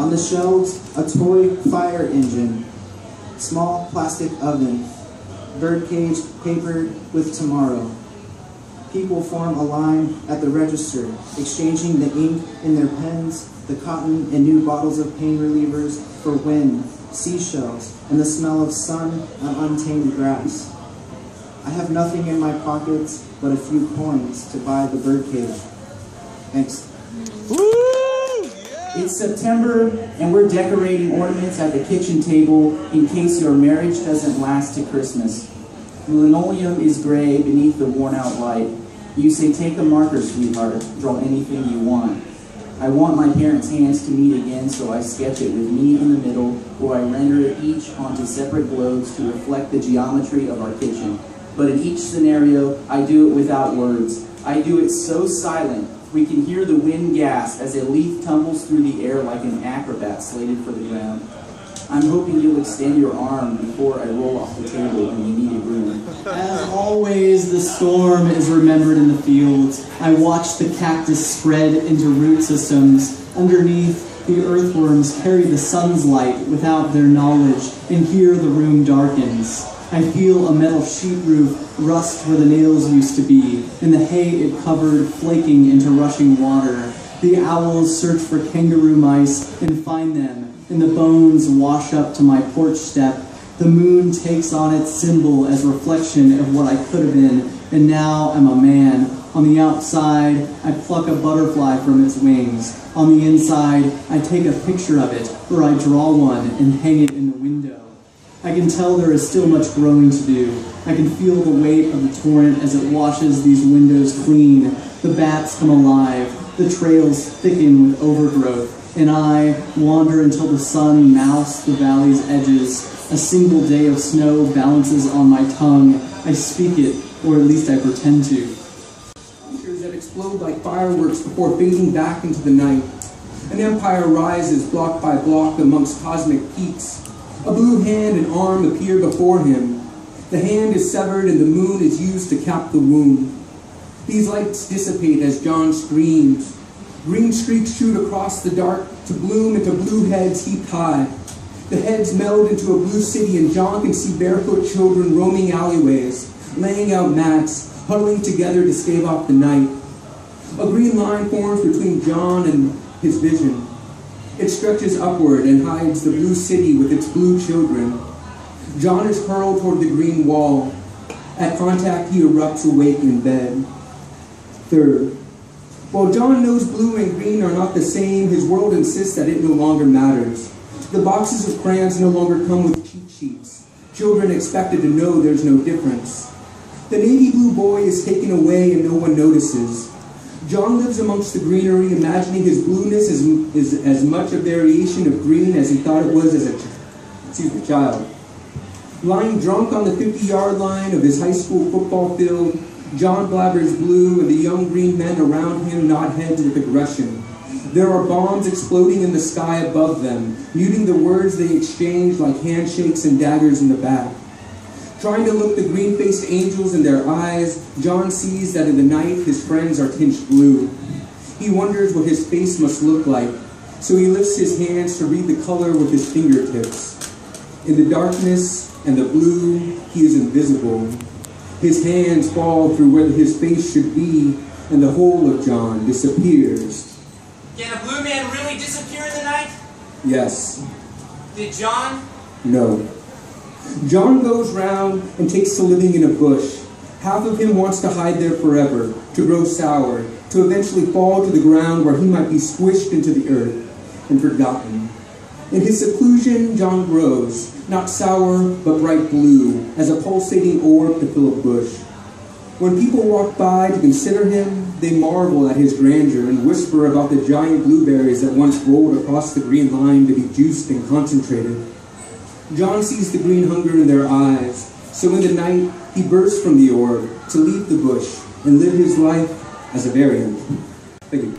On the shelves, a toy fire engine, small plastic oven, birdcage papered with tomorrow. People form a line at the register, exchanging the ink in their pens, the cotton and new bottles of pain relievers for wind, seashells, and the smell of sun on untamed grass. I have nothing in my pockets but a few coins to buy the birdcage. Thanks. Woo! It's September, and we're decorating ornaments at the kitchen table in case your marriage doesn't last to Christmas. The linoleum is gray beneath the worn-out light. You say, take a marker, sweetheart, draw anything you want. I want my parents' hands to meet again, so I sketch it with me in the middle, or I render it each onto separate globes to reflect the geometry of our kitchen. But in each scenario, I do it without words. I do it so silent, we can hear the wind gasp as a leaf tumbles through the air like an acrobat slated for the ground. I'm hoping you'll extend your arm before I roll off the table and we need a room. As always, the storm is remembered in the fields. I watch the cactus spread into root systems. Underneath, the earthworms carry the sun's light without their knowledge, and here the room darkens. I feel a metal sheet roof rust where the nails used to be, and the hay it covered flaking into rushing water. The owls search for kangaroo mice and find them, and the bones wash up to my porch step. The moon takes on its symbol as reflection of what I could have been, and now I'm a man. On the outside, I pluck a butterfly from its wings. On the inside, I take a picture of it, or I draw one and hang it in the window. I can tell there is still much growing to do. I can feel the weight of the torrent as it washes these windows clean. The bats come alive. The trails thicken with overgrowth. And I wander until the sun moused the valley's edges. A single day of snow balances on my tongue. I speak it, or at least I pretend to. Creatures that explode like fireworks before fading back into the night. An empire rises block by block amongst cosmic peaks. A blue hand and arm appear before him. The hand is severed and the moon is used to cap the wound. These lights dissipate as John screams. Green streaks shoot across the dark to bloom into blue heads heaped high. The heads meld into a blue city and John can see barefoot children roaming alleyways, laying out mats, huddling together to stave off the night. A green line forms between John and his vision. It stretches upward and hides the blue city with its blue children. John is hurled toward the green wall. At contact, he erupts awake in bed. Third, while John knows blue and green are not the same, his world insists that it no longer matters. The boxes of crayons no longer come with cheat sheets. Children expected to know there's no difference. The navy blue boy is taken away and no one notices. John lives amongst the greenery, imagining his blueness is as much a variation of green as he thought it was as a child. Lying drunk on the 50-yard line of his high school football field, John blabbers blue and the young green men around him nod heads with aggression. There are bombs exploding in the sky above them, muting the words they exchange like handshakes and daggers in the back. Trying to look the green-faced angels in their eyes, John sees that in the night his friends are tinged blue. He wonders what his face must look like, so he lifts his hands to read the color with his fingertips. In the darkness and the blue, he is invisible. His hands fall through where his face should be, and the whole of John disappears. Can a blue man really disappear in the night? Yes. Did John? No. John goes round and takes to living in a bush. Half of him wants to hide there forever, to grow sour, to eventually fall to the ground where he might be squished into the earth and forgotten. In his seclusion, John grows, not sour, but bright blue, as a pulsating orb to fill a bush. When people walk by to consider him, they marvel at his grandeur and whisper about the giant blueberries that once rolled across the green line to be juiced and concentrated. John sees the green hunger in their eyes, so in the night he bursts from the orb to leave the bush and live his life as a variant. Thank you.